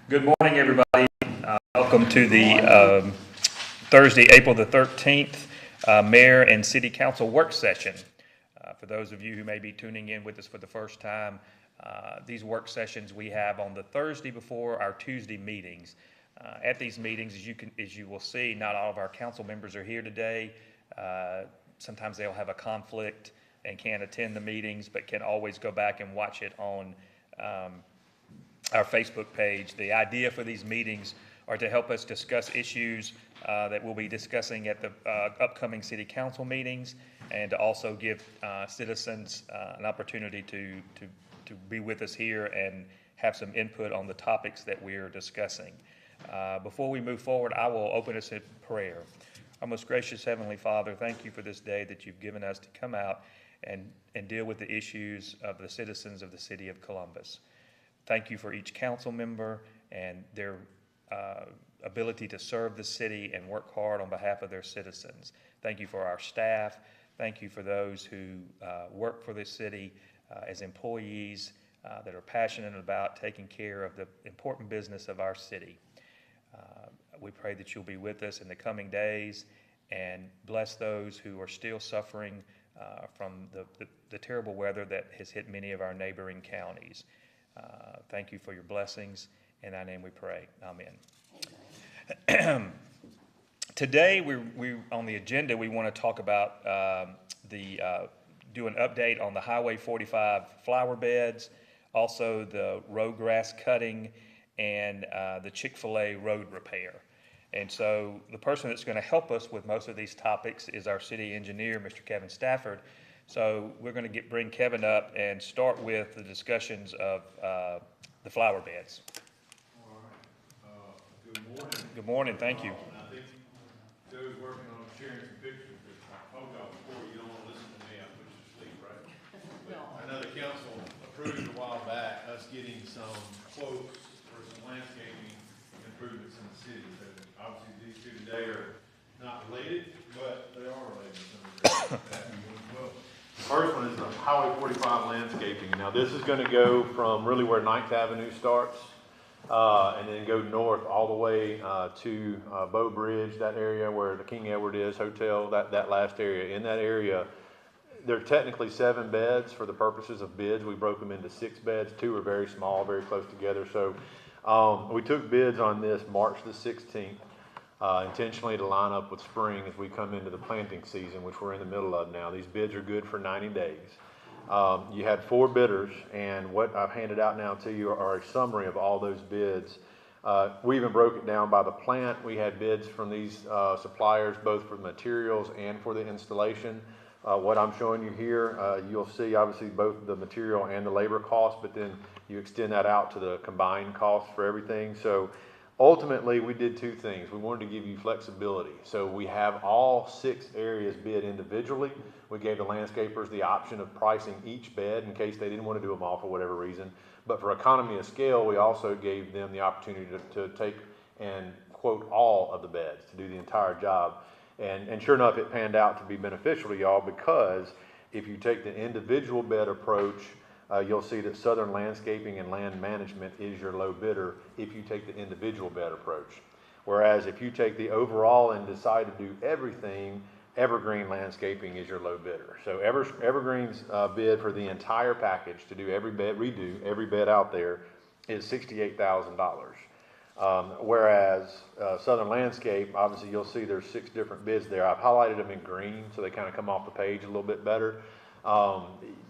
Good morning, everybody. Welcome to the Thursday, April the 13th, Mayor and City Council work session. For those of you who may be tuning in with us for the first time, these work sessions we have on the Thursday before our Tuesday meetings. At these meetings, as you will see, not all of our council members are here today. Sometimes they'll have a conflict and can't attend the meetings, but can always go back and watch it on our Facebook page. The idea for these meetings are to help us discuss issues that we'll be discussing at the upcoming city council meetings, and to also give citizens an opportunity to be with us here and have some input on the topics that we're discussing. Before we move forward, I will open us in prayer. Our most gracious Heavenly Father, thank you for this day that you've given us to come out and deal with the issues of the citizens of the city of Columbus. Thank you for each council member and their ability to serve the city and work hard on behalf of their citizens. Thank you for our staff. Thank you for those who work for the city as employees that are passionate about taking care of the important business of our city. We pray that you'll be with us in the coming days and bless those who are still suffering from the terrible weather that has hit many of our neighboring counties. Thank you for your blessings. In thy name we pray. Amen. Today, we on the agenda, we want to talk about do an update on the Highway 45 flower beds, also the road grass cutting, and the Chick-fil-A road repair. And so the person that's going to help us with most of these topics is our city engineer, Mr. Kevin Stafford. So we're going to bring Kevin up and start with the discussions of the flower beds. All right. Good morning. Good morning. Thank you. I think Joe's working on sharing some pictures, but I told y'all before, you don't want to listen to me, I put you to sleep, right? But I know the council approved a while back us getting some quotes for some landscaping improvements in the city. So obviously these two today are not related, but they are related to some of that. Well, first one is the Highway 45 landscaping. Now this is going to go from really where 9th Avenue starts and then go north all the way to Bow Bridge, that area where the King Edward is, hotel, that last area. In that area, there are technically 7 beds for the purposes of bids. We broke them into 6 beds. 2 are very small, very close together. So we took bids on this March the 16th. Intentionally to line up with spring as we come into the planting season, which we're in the middle of now. These bids are good for 90 days. You had 4 bidders, and what I've handed out now to you are a summary of all those bids. We even broke it down by the plant. We had bids from these suppliers, both for the materials and for the installation. What I'm showing you here, you'll see obviously both the material and the labor costs, but then you extend that out to the combined cost for everything. So ultimately, we did 2 things. We wanted to give you flexibility. So we have all 6 areas bid individually. We gave the landscapers the option of pricing each bed in case they didn't want to do them all for whatever reason. But for economy of scale, we also gave them the opportunity to take and quote all of the beds to do the entire job. And sure enough, it panned out to be beneficial to y'all, because if you take the individual bed approach, you'll see that Southern Landscaping and Land Management is your low bidder if you take the individual bed approach. Whereas if you take the overall and decide to do everything, Evergreen Landscaping is your low bidder. So Evergreen's bid for the entire package to do every bed, redo every bed out there, is $68,000. Whereas Southern Landscape, obviously you'll see there's 6 different bids there. I've highlighted them in green so they kind of come off the page a little bit better.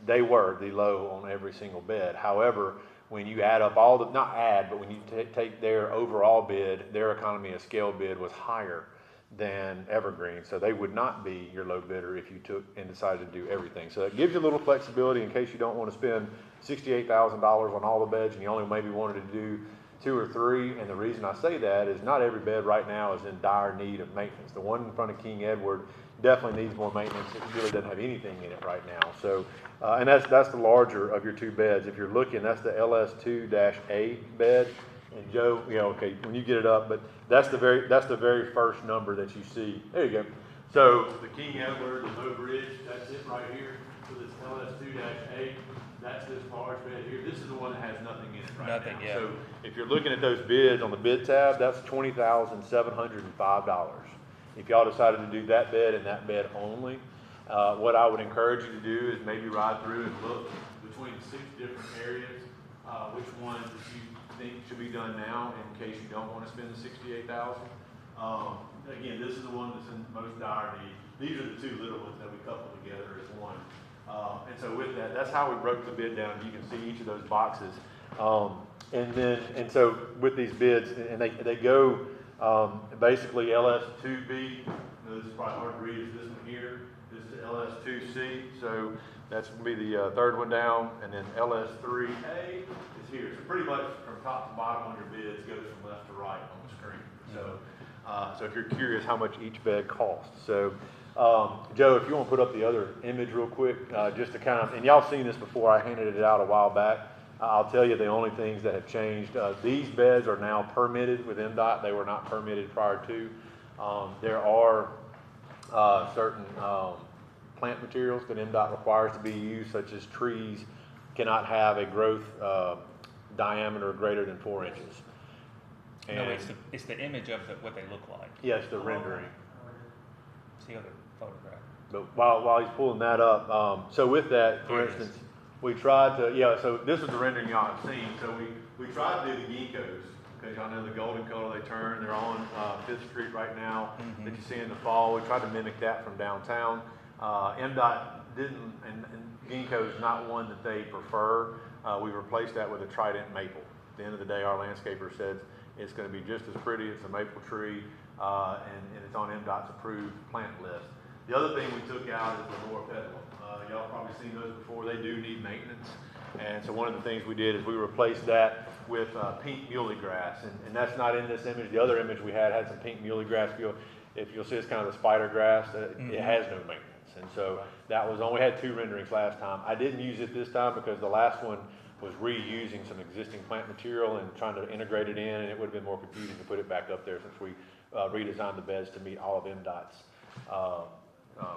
They were the low on every single bed. However, when you add up all the, not add, but when you take their overall bid, their economy of scale bid was higher than Evergreen. So they would not be your low bidder if you took and decided to do everything. So it gives you a little flexibility in case you don't want to spend $68,000 on all the beds and you only maybe wanted to do 2 or 3. And the reason I say that is not every bed right now is in dire need of maintenance. The one in front of King Edward definitely needs more maintenance. It really doesn't have anything in it right now. So, and that's the larger of your 2 beds. If you're looking, that's the LS2-A bed. And Joe, okay, when you get it up, but that's the very first number that you see. There you go. So the King Edward, the Bow Bridge, that's it right here. So this LS2-A, that's the this large bed here. This is the one that has nothing in it right Nothing, now. yeah. So if you're looking at those bids on the bid tab, that's $20,705. If y'all decided to do that bed and that bed only, what I would encourage you to do is maybe ride through and look between 6 different areas, which ones that you think should be done now in case you don't want to spend the $68,000. Again, this is the one that's in most dire need. These are the 2 little ones that we coupled together as one. And so with that, that's how we broke the bid down. You can see each of those boxes. And so with these bids, and they go basically LS2B. This is probably hard to read. Is this one here? This is LS2C. So that's going to be the 3rd one down, and then LS3A is here. So pretty much from top to bottom on your bids goes from left to right on the screen. So, so if you're curious how much each bed costs. So, Joe, if you want to put up the other image real quick, just to kind of, and y'all seen this before, I handed it out a while back. I'll tell you the only things that have changed. These beds are now permitted with MDOT. They were not permitted prior to. There are certain plant materials that MDOT requires to be used, such as trees, cannot have a growth diameter greater than 4 inches. And No, it's the image of what they look like. yes, the rendering. It's the other photograph. But while he's pulling that up, so with that, for Here it is. instance, we tried to, so this is the rendering y'all have seen. So we tried to do the geckos, because y'all know the golden color they turn. They're on 5th Street right now that you see in the fall. We tried to mimic that from downtown. MDOT didn't, and ginkgo is not one that they prefer. We replaced that with a trident maple. At the end of the day, our landscaper said it's going to be just as pretty. It's a maple tree, and it's on MDOT's approved plant list. The other thing we took out is the lower petal. Y'all probably seen those before. They do need maintenance. And so one of the things we did is we replaced that with pink muhly grass. And that's not in this image. The other image we had some pink muhly grass. If you'll see, it's kind of the spider grass. It has no maintenance. And so that was we had 2 renderings last time. I didn't use it this time because the last one was reusing some existing plant material and trying to integrate it in, and it would have been more confusing to put it back up there since we redesigned the beds to meet all of MDOT's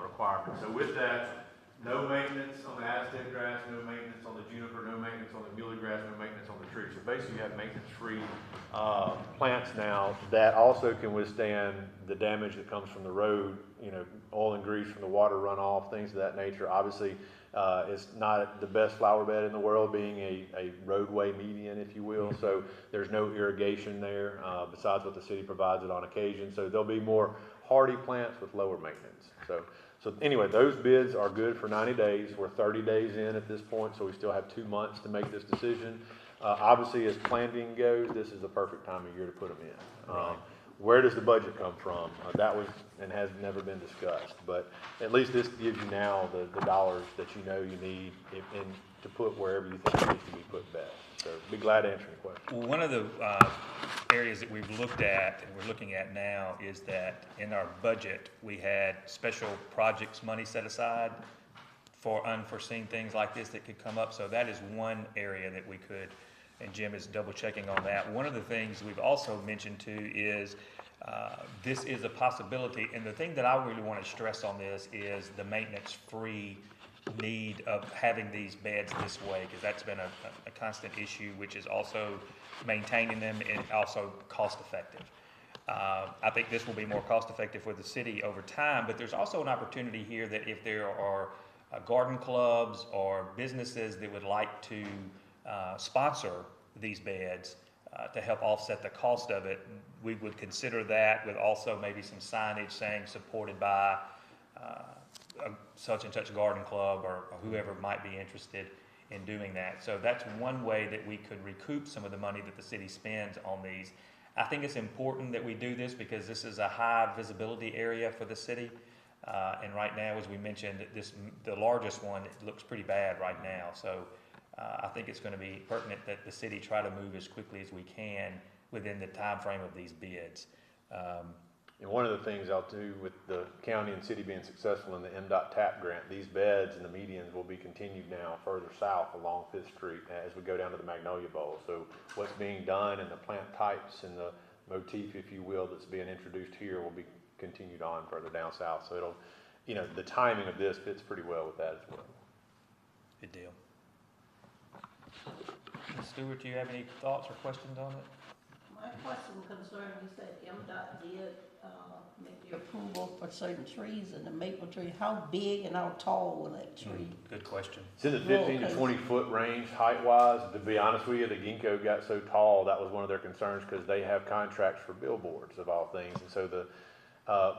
requirements. So with that, no maintenance on the Aztec grass, no maintenance on the juniper, no maintenance on the muhly grass, no maintenance on the tree. So basically you have maintenance-free plants now that also can withstand the damage that comes from the road, oil and grease from the water runoff, things of that nature. Obviously, it's not the best flower bed in the world, being a roadway median, if you will. So there's no irrigation there besides what the city provides it on occasion. So there'll be more hardy plants with lower maintenance. So anyway, those bids are good for 90 days. We're 30 days in at this point, so we still have 2 months to make this decision. Obviously, as planting goes, this is the perfect time of year to put them in. Right. Where does the budget come from? That was and has never been discussed, but at least this gives you now the dollars that you know you need and to put wherever you think it needs to be put best. So be glad to answer any questions. Well, one of the areas that we've looked at and we're looking at now is that in our budget, we had special projects money set aside for unforeseen things like this that could come up. So that is one area that we could, and Jim is double checking on that. One of the things we've also mentioned too is this is a possibility. And the thing that I really want to stress on this is the maintenance-free need of having these beds this way, because that's been a constant issue, which is also maintaining them and also cost effective. I think this will be more cost effective for the city over time, but there's also an opportunity here that if there are garden clubs or businesses that would like to sponsor these beds to help offset the cost of it, we would consider that, with also maybe some signage saying supported by such and such garden club or whoever might be interested in doing that. So that's one way that we could recoup some of the money that the city spends on these. I think it's important that we do this because this is a high visibility area for the city. And right now, as we mentioned, the largest one, it looks pretty bad right now. So I think it's going to be pertinent that the city try to move as quickly as we can within the time frame of these bids. And one of the things I'll do with the county and city being successful in the MDOT TAP grant, these beds and the medians will be continued now further south along 5th Street as we go down to the Magnolia Bowl. So what's being done and the plant types and the motif, if you will, that's being introduced here will be continued on further down south. So it'll, the timing of this fits pretty well with that as well. Good deal. Stewart, do you have any thoughts or questions on it? My question concerned, you said MDOT did, make the approval for certain trees and the maple tree. How big and how tall will that tree? Good question. It's in the 15 to 20 foot range height wise. To be honest with you, the ginkgo got so tall, that was one of their concerns because they have contracts for billboards of all things. And so the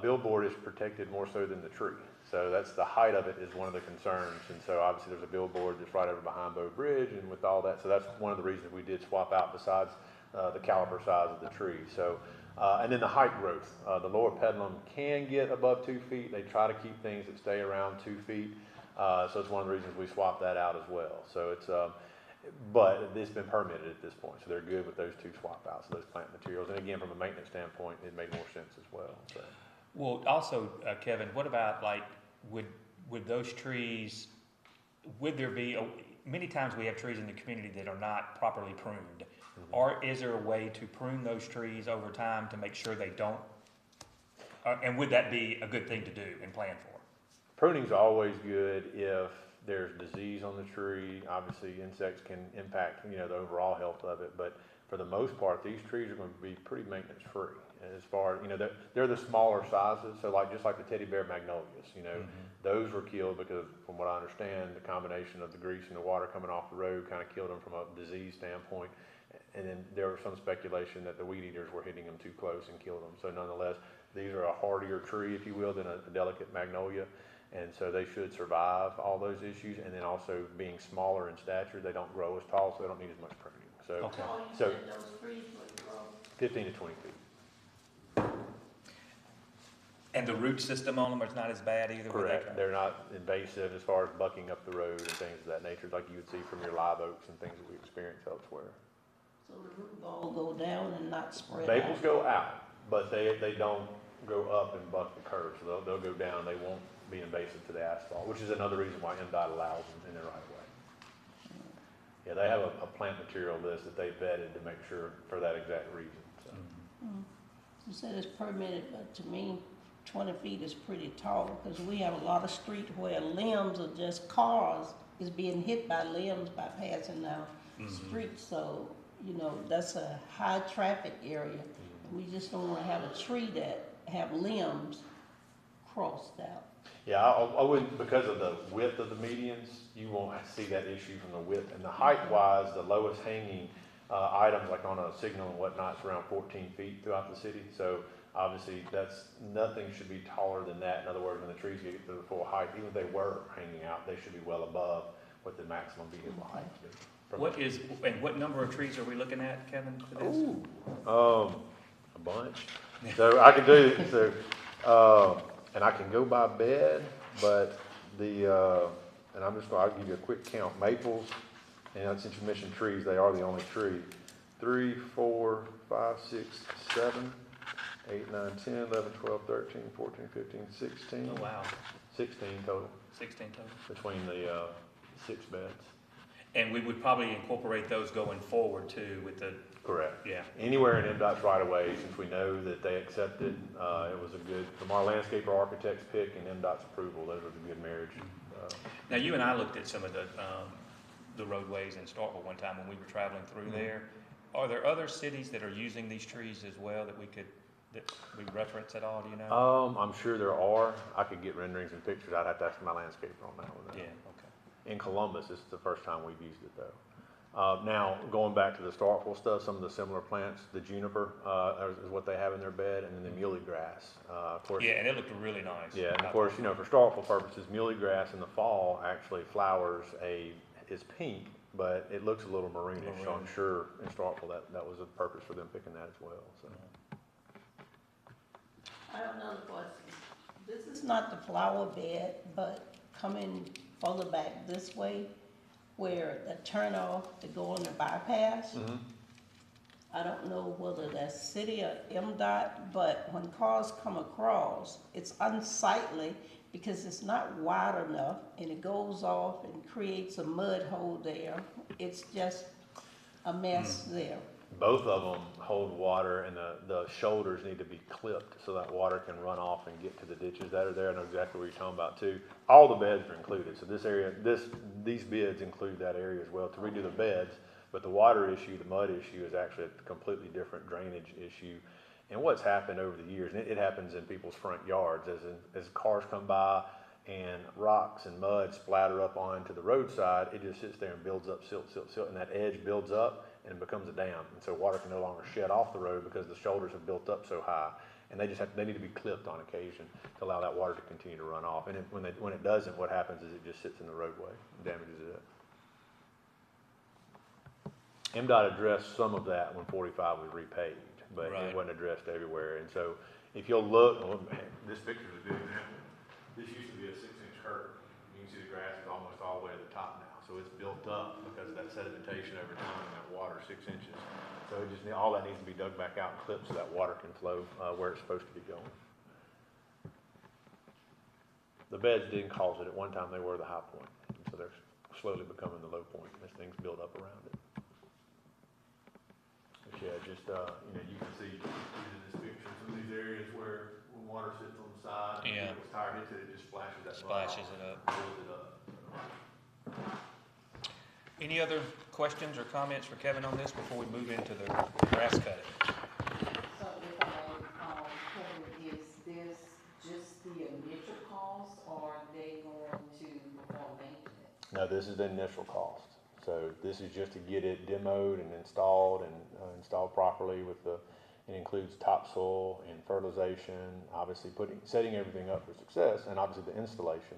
billboard is protected more so than the tree. So that's the height of it is one of the concerns. And so obviously there's a billboard that's right over behind Bow Bridge and with all that. So that's one of the reasons we did swap out besides the caliper size of the tree. So, and then the height growth. The lower pedalum can get above 2 feet. They try to keep things that stay around 2 feet. So it's one of the reasons we swapped that out as well. So it's, but it's been permitted at this point. So they're good with those two swap outs, those plant materials. And again, from a maintenance standpoint, it made more sense as well. So. Well, also, Kevin, what about like, would those trees, would there be, many times we have trees in the community that are not properly pruned. Or is there a way to prune those trees over time to make sure they don't? And would that be a good thing to do and plan for? Pruning's always good if there's disease on the tree. Obviously, insects can impact, you know, the overall health of it. But for the most part, these trees are going to be pretty maintenance free. As far, you know, they're the smaller sizes. So like, just like the teddy bear magnolias, you know, those were killed because from what I understand, the combination of the grease and the water coming off the road kind of killed them from a disease standpoint. And then there was some speculation that the weed eaters were hitting them too close and killed them. So nonetheless, these are a hardier tree, if you will, than a delicate magnolia. And so they should survive all those issues. And then also being smaller in stature, they don't grow as tall, so they don't need as much pruning. So, Okay. How tall you So- said those trees would grow? 15 to 20 feet. And the root system on them is not as bad either? would Correct. that- They're not invasive as far as bucking up the road and things of that nature, like you would see from your live oaks and things that we experience elsewhere. So the root ball go down and not spread Maples out? go out, but they don't go up and buck the curve, so they'll go down, they won't be invasive to the asphalt, which is another reason why MDOT allows them in their right of way. Yeah, they have a plant material list that they vetted to make sure for that exact reason, so. You said it's permitted, but to me, 20 feet is pretty tall, because we have a lot of street where limbs are just cars is being hit by limbs by passing down streets, so, you know, that's a high traffic area. We just don't wanna have a tree that have limbs crossed out. Yeah, I wouldn't, because of the width of the medians, you won't see that issue from the width. And the height wise, the lowest hanging items like on a signal and whatnot is around 14 feet throughout the city. So obviously nothing should be taller than that. In other words, when the trees get to the full height, even if they were hanging out, they should be well above what the maximum vehicle height would be. And what number of trees are we looking at, Kevin, for this? A bunch. So I can do, and I can go by bed, but and I'll give you a quick count. Maples, and since you mentioned trees, they are the only tree. 3, 4, 5, 6, 7, 8, 9, 10, 11, 12, 13, 14, 15, 16. Oh, wow, 16 total 16 total. between the 6 beds. And we would probably incorporate those going forward too with the, Correct. yeah. Anywhere in MDOT's right of way, since we know that they accepted, it was a good, from our landscaper architect's pick and MDOT's approval, those was a good marriage. Now, you and I looked at some of the roadways in Starkville one time when we were traveling through there. Are there other cities that are using these trees as well that we reference at all, do you know? I'm sure there are. I could get renderings and pictures. I'd have to ask my landscaper on that one. though. Yeah, okay. In Columbus, this is the first time we've used it though. Now, going back to the Starkville stuff, some of the similar plants, the juniper is what they have in their bed, and then the muley grass. Of course, Yeah, and it looked really nice. yeah, and of course, you know, for Starkville purposes, muley grass in the fall actually flowers is pink, but it looks a little maroonish. So I'm Maroon. sure in Starkville that was a purpose for them picking that as well. So. I have another question. This is not the flower bed, but coming further back this way, where the turnoff to go on the bypass. I don't know whether that's city or MDOT, but when cars come across, it's unsightly because it's not wide enough and it goes off and creates a mud hole there. It's just a mess there. Both of them hold water, and the shoulders need to be clipped so that water can run off and get to the ditches that are there. I know exactly what you're talking about too. All the beds are included, so this area, these bids include that area as well. To redo the beds, But the water issue, the mud issue, is actually a completely different drainage issue. And what's happened over the years, and it happens in people's front yards, as cars come by and rocks and mud splatter up onto the roadside, it just sits there and builds up silt, and that edge builds up and it becomes a dam. And so water can no longer shed off the road because the shoulders have built up so high. And they need to be clipped on occasion to allow that water to continue to run off. And when it doesn't, what happens is it just sits in the roadway and damages it. MDOT addressed some of that when 45 was repaved, but Right. it wasn't addressed everywhere. And so if you'll look, oh man, this picture is a good example. This used to be a 6-inch curb. You can see the grass is almost all the way to the top now. So it's built up because of that sedimentation over time and that water, 6 inches. So it just, all that needs to be dug back out and clipped so that water can flow where it's supposed to be going. The beds didn't cause it. At one time, they were the high point. And so they're slowly becoming the low point as things build up around it. But yeah, just, you can see in this picture, some of these areas where when water sits on the side, Yeah. and it's tired, it just splashes that mud Splashes off, it up. pulls it up. Any other questions or comments for Kevin on this before we move into the grass cutting? So if I may, Kevin, is this just the initial cost, or are they going to perform maintenance? No, this is the initial cost. So this is just to get it demoed and installed installed properly it includes topsoil and fertilization, obviously setting everything up for success, and obviously the installation.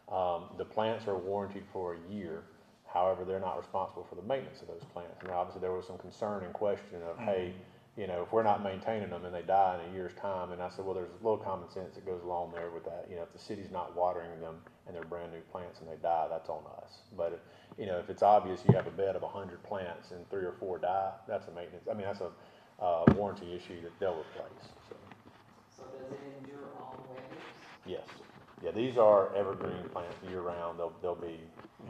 The plants are warranted for a year. However, they're not responsible for the maintenance of those plants. And obviously there was some concern and question of, hey, if we're not maintaining them and they die in a year's time, and I said, well, there's a little common sense that goes along there with that. If the city's not watering them and they're brand new plants and they die, that's on us. But if it's obvious you have a bed of 100 plants and 3 or 4 die, that's a maintenance. I mean, that's a warranty issue that they'll replace. So does it endure all weathers? Yes. Yeah, these are evergreen plants year round. They'll be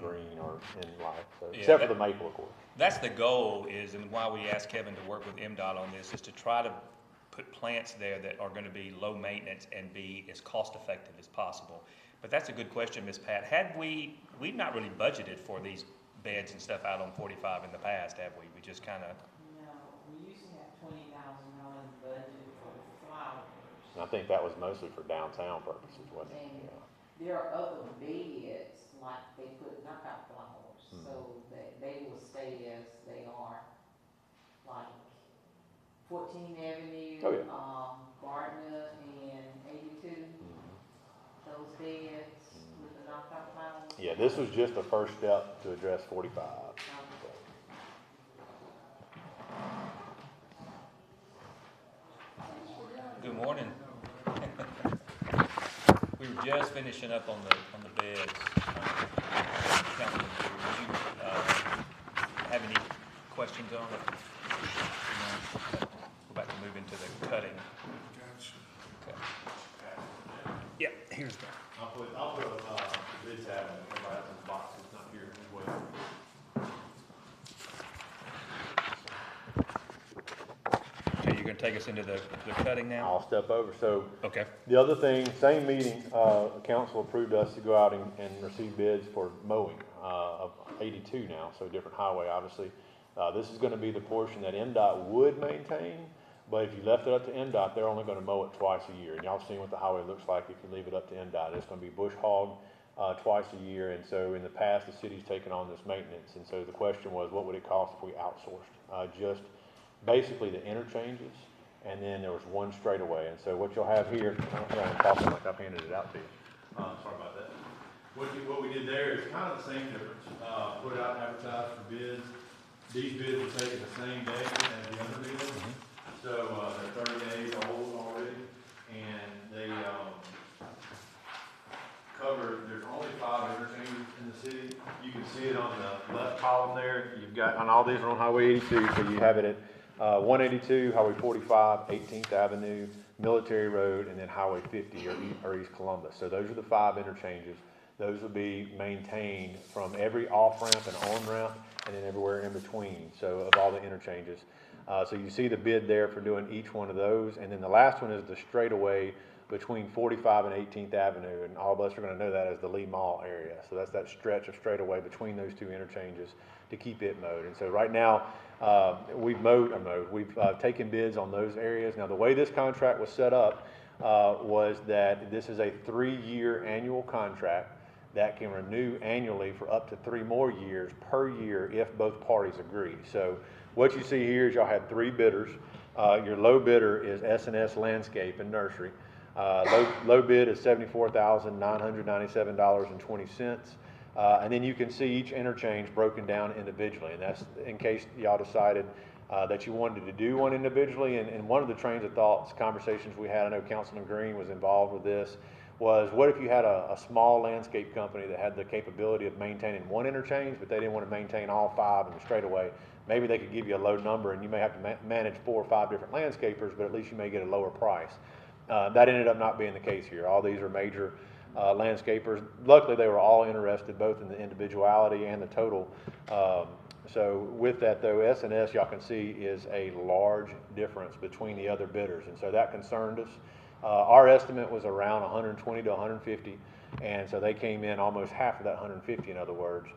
green or in life, so, Yeah, except for the maple, of course. That's the goal is, and why we asked Kevin to work with MDOT on this, is to try to put plants there that are gonna be low maintenance and be as cost effective as possible. But that's a good question, Ms. Pat. We've not really budgeted for these beds and stuff out on 45 in the past, have we? We just kinda, No, we used to have $20,000 budget for flowers. And I think that was mostly for downtown purposes, wasn't it? And Yeah. there are other beds, like they put knockout flowers, so that they will stay as they are. Like 14th Avenue, Oh, yeah. Gardner and 82, those beds with the knockout flowers. Yeah, this was just the first step to address 45. good morning. We were just finishing up on the beds. Councilman, would you, have any questions on it? No? We're about to move into the cutting. Okay. Yeah, here's the. I'll put bid tab in everybody else's box, it's not here as well. Okay, you're gonna take us into the cutting now? I'll step over. So Okay. the other thing, same meeting, council approved us to go out and receive bids for mowing of 82 now, so different highway, obviously. This is gonna be the portion that MDOT would maintain, but if you left it up to MDOT, they're only gonna mow it twice a year. And y'all seen what the highway looks like if you leave it up to MDOT. It's gonna be bush hog twice a year, and so in the past, the city's taken on this maintenance. And so the question was, what would it cost if we outsourced? Just basically the interchanges, and then there was one straightaway. And so what you'll have here, I'm talking like I've handed it out to you. Sorry about that. What we did there is kind of the same difference. Put it out and advertise for bids. These bids were taken the same day as the other bids. So, they're 30 days old already, and they, cover, there's only 5 interchanges in the city. You can see it on the left column there. You've got, on all these are on Highway 82, so you have it at 182, Highway 45, 18th Avenue, Military Road, and then Highway 50 or East Columbus. So those are the 5 interchanges. Those will be maintained from every off-ramp and on-ramp, and then everywhere in between, so of all the interchanges. So you see the bid there for doing each one of those. And then the last one is the straightaway between 45 and 18th Avenue, and all of us are going to know that as the Lee Mall area. So that's that stretch of straightaway between those two interchanges to keep it mowed. And so right now, we've taken bids on those areas. Now, the way this contract was set up was that this is a 3-year annual contract that can renew annually for up to 3 more years per year if both parties agree. So what you see here is y'all had 3 bidders. Your low bidder is S&S Landscape and Nursery. Low bid is $74,997.20. And then you can see each interchange broken down individually. And that's in case y'all decided that you wanted to do one individually. And one of the trains of thoughts, conversations we had, I know Councilman Green was involved with this, was what if you had a small landscape company that had the capability of maintaining one interchange, but they didn't want to maintain all 5 in the straightaway? Maybe they could give you a low number and you may have to manage 4 or 5 different landscapers, but at least you may get a lower price. That ended up not being the case here. All these are major landscapers. Luckily, they were all interested both in the individuality and the total. So with that though, S&S, y'all can see, is a large difference between the other bidders, and so that concerned us. Our estimate was around 120 to 150, and so they came in almost half of that 150, in other words.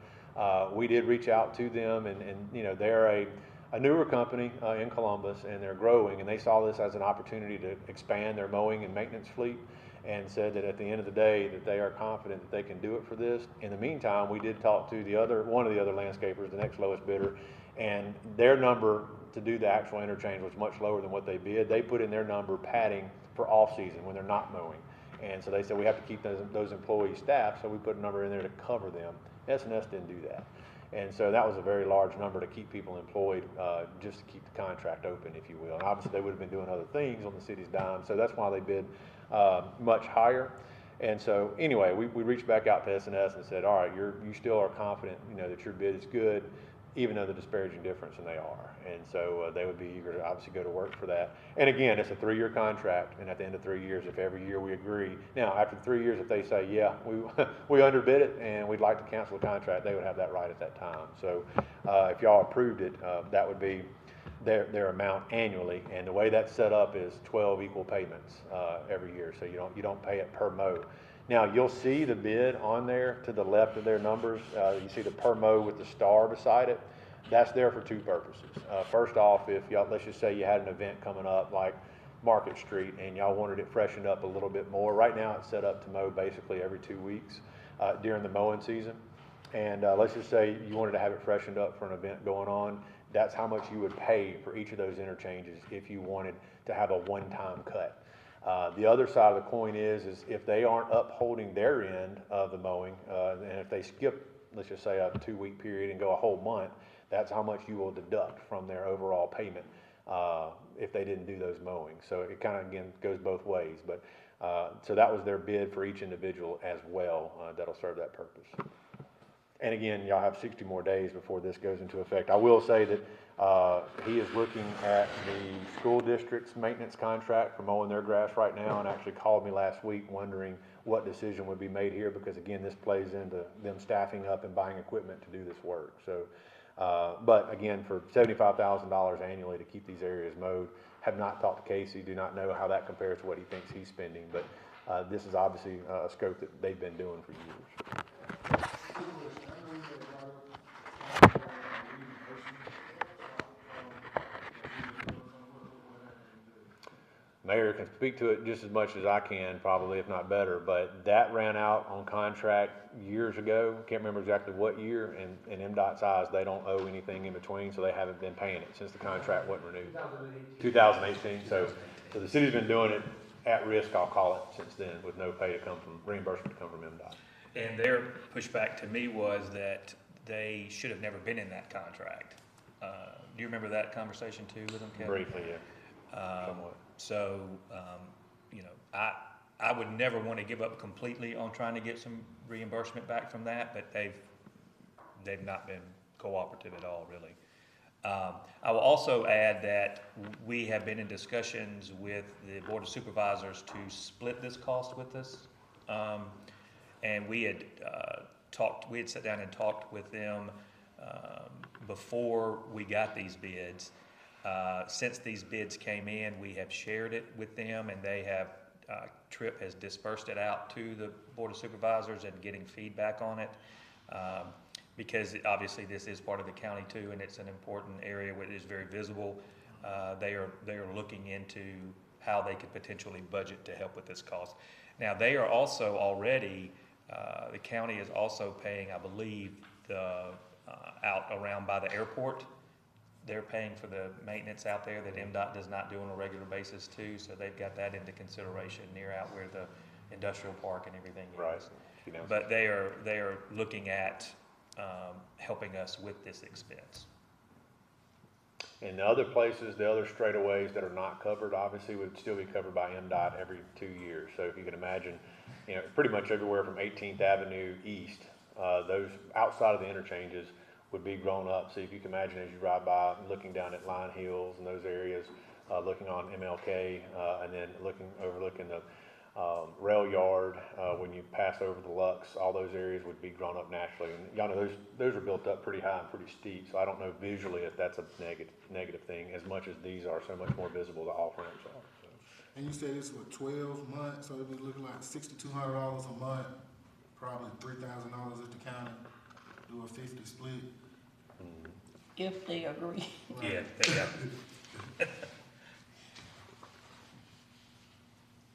We did reach out to them, and you know, they're a newer company in Columbus, and they're growing, and they saw this as an opportunity to expand their mowing and maintenance fleet, and said that at the end of the day that they are confident that they can do it for this. In the meantime, we did talk to one of the other landscapers, the next lowest bidder, and their number to do the actual interchange was much lower than what they bid. They put in their number padding for off season when they're not mowing. And so they said we have to keep those employees staffed, so we put a number in there to cover them. S&S didn't do that. And so that was a very large number to keep people employed, just to keep the contract open, if you will. And obviously they would have been doing other things on the city's dime, so that's why they bid much higher. And so anyway, we reached back out to S&S and said, all right, you still are confident, you know, that your bid is good, even though the disparaging difference, and they are. And so they would be eager to obviously go to work for that. And again, it's a 3-year contract, and at the end of 3 years, if every year we agree, now after 3 years, if they say, yeah, we underbid it and we'd like to cancel the contract, they would have that right at that time. So if y'all approved it, that would be their amount annually. And the way that's set up is 12 equal payments every year, so you don't pay it per mow. Now, you'll see the bid on there to the left of their numbers. You see the per mow with the star beside it. That's there for 2 purposes. First off, if y'all, let's just say you had an event coming up like Market Street and y'all wanted it freshened up a little bit more. Right now, it's set up to mow basically every 2 weeks during the mowing season. And let's just say you wanted to have it freshened up for an event going on. That's how much you would pay for each of those interchanges if you wanted to have a one-time cut. The other side of the coin is if they aren't upholding their end of the mowing, and if they skip, let's just say, a 2-week period and go a whole month, that's how much you will deduct from their overall payment if they didn't do those mowings. So it kind of, again, goes both ways. But so that was their bid for each individual as well. That'll serve that purpose. And again, y'all have 60 more days before this goes into effect. I will say that he is looking at the school district's maintenance contract for mowing their grass right now, and actually called me last week wondering what decision would be made here, because again, this plays into them staffing up and buying equipment to do this work. So, but again, for $75,000 annually to keep these areas mowed, have not talked to Casey, do not know how that compares to what he thinks he's spending, but this is obviously a scope that they've been doing for years. Mayor can speak to it just as much as I can, probably, if not better, but that ran out on contract years ago. Can't remember exactly what year, and in MDOT's eyes, they don't owe anything in between, so they haven't been paying it since the contract wasn't renewed. 2018. So the city's been doing it at risk, I'll call it, since then, with no pay to come from, reimbursement to come from MDOT. And their pushback to me was that they should have never been in that contract. Do you remember that conversation too with them, Kevin? Briefly, yeah. Somewhat. So, you know, I would never want to give up completely on trying to get some reimbursement back from that, but they've not been cooperative at all, really. I will also add that we have been in discussions with the Board of Supervisors to split this cost with us. And we had sat down and talked with them before we got these bids. Since these bids came in, we have shared it with them, and they have Tripp has dispersed it out to the Board of Supervisors and getting feedback on it. Because obviously this is part of the county too, and it's an important area where it is very visible. They are looking into how they could potentially budget to help with this cost. Now, they are also already, the county is also paying, I believe, out around by the airport. They're paying for the maintenance out there that MDOT does not do on a regular basis too, so they've got that into consideration near out where the industrial park and everything is. Right. You know, But they are looking at helping us with this expense. and the other places, the other straightaways that are not covered, obviously would still be covered by MDOT every 2 years. So if you can imagine, you know, pretty much everywhere from 18th Avenue east, those outside of the interchanges would be grown up. So if you can imagine as you ride by, looking down at Line Hills and those areas, looking on MLK, and then overlooking the rail yard, when you pass over the Lux, all those areas would be grown up naturally. And y'all know those are built up pretty high and pretty steep, so I don't know visually if that's a negative thing, as much as these are so much more visible, the off-ramps are. So. And you said this was 12 months, so it'd be looking like $6,200 a month, probably $3,000 if the county do a 50 split. If they agree. Yeah, yeah.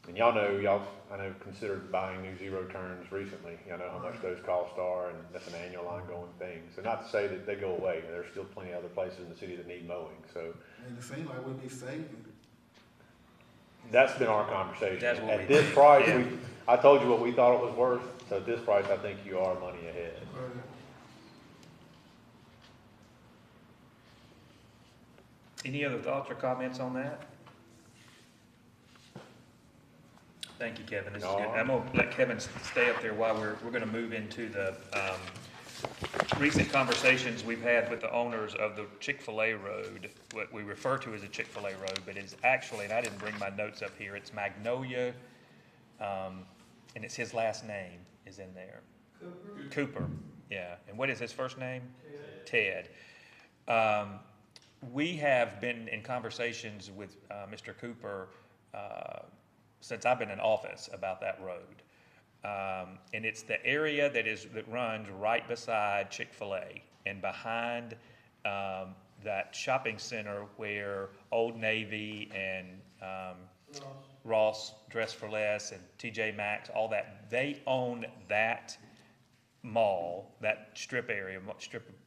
And I know considered buying new zero turns recently. Y'all know how much those costs are, and that's an annual ongoing thing. So not to say that they go away. There's still plenty of other places in the city that need mowing. So And it seems like we'd be saving. that's been our conversation. That's what At we this think, price, yeah. I told you what we thought it was worth. So at this price, I think you are money ahead. Any other thoughts or comments on that? Thank you, Kevin. This is good. I'm gonna let Kevin stay up there while we're gonna move into the, recent conversations we've had with the owners of the Chick-fil-A road, what we refer to as a Chick-fil-A road, but it's actually, and I didn't bring my notes up here, it's Magnolia, and it's his last name is in there. Cooper, yeah. And what is his first name? Ted. We have been in conversations with Mr. Cooper since I've been in office about that road. And it's the area that runs right beside Chick-fil-A and behind that shopping center where Old Navy and Ross Dress for Less and TJ Maxx, all that, they own that mall, that strip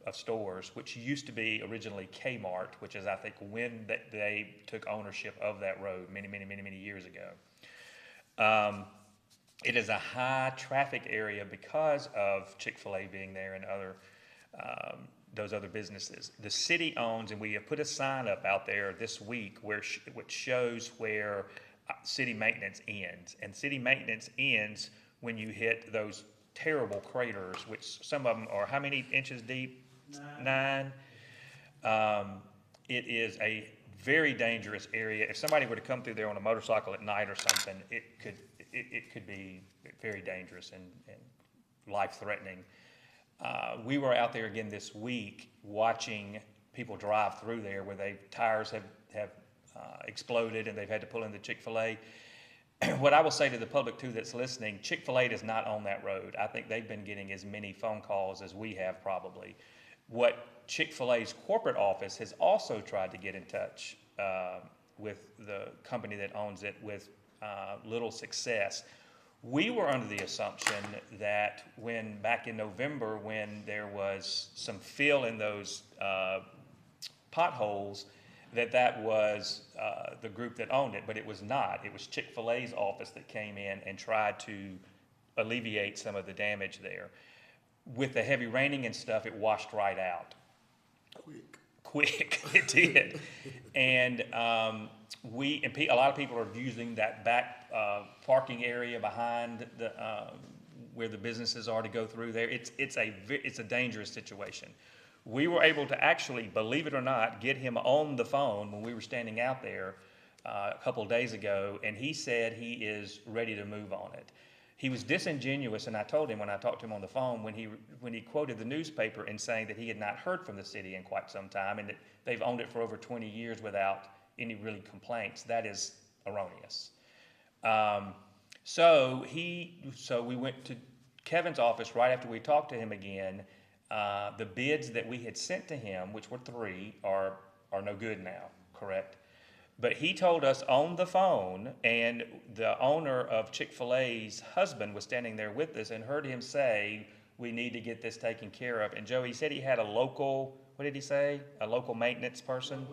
of stores, which used to be originally Kmart, which is, I think, when they took ownership of that road many years ago. It is a high traffic area because of Chick-fil-A being there and other, those other businesses. The city owns, and we have put a sign up out there this week which shows where city maintenance ends. And city maintenance ends when you hit those terrible craters, which some of them are how many inches deep? 9. It is a very dangerous area. If somebody were to come through there on a motorcycle at night or something, it could be very dangerous and life-threatening. We were out there again this week watching people drive through there where tires have exploded and they've had to pull in the Chick-fil-A. What I will say to the public too that's listening, Chick-fil-A does not own that road. I think they've been getting as many phone calls as we have probably. What Chick-fil-A's corporate office has also tried to get in touch with the company that owns it with little success. We were under the assumption that back in November, when there was some fill in those potholes, that was the group that owned it, but it was not. It was Chick-fil-A's office that came in and tried to alleviate some of the damage there. With the heavy raining and stuff, it washed right out. Quick, it did. And a lot of people are using that back parking area behind where the businesses are to go through there. It's a dangerous situation. We were able to actually, believe it or not, get him on the phone when we were standing out there a couple of days ago, and he said he is ready to move on it. He was disingenuous, and I told him when I talked to him on the phone, when he quoted the newspaper in saying that he had not heard from the city in quite some time, and that they've owned it for over 20 years without any really complaints. That is erroneous. So we went to Kevin's office right after we talked to him again. The bids that we had sent to him, which were 3, are no good now, correct? But he told us on the phone, and the owner of Chick-fil-A's husband was standing there with us and heard him say, we need to get this taken care of. And Joe, he said he had a local, what did he say? A local maintenance person?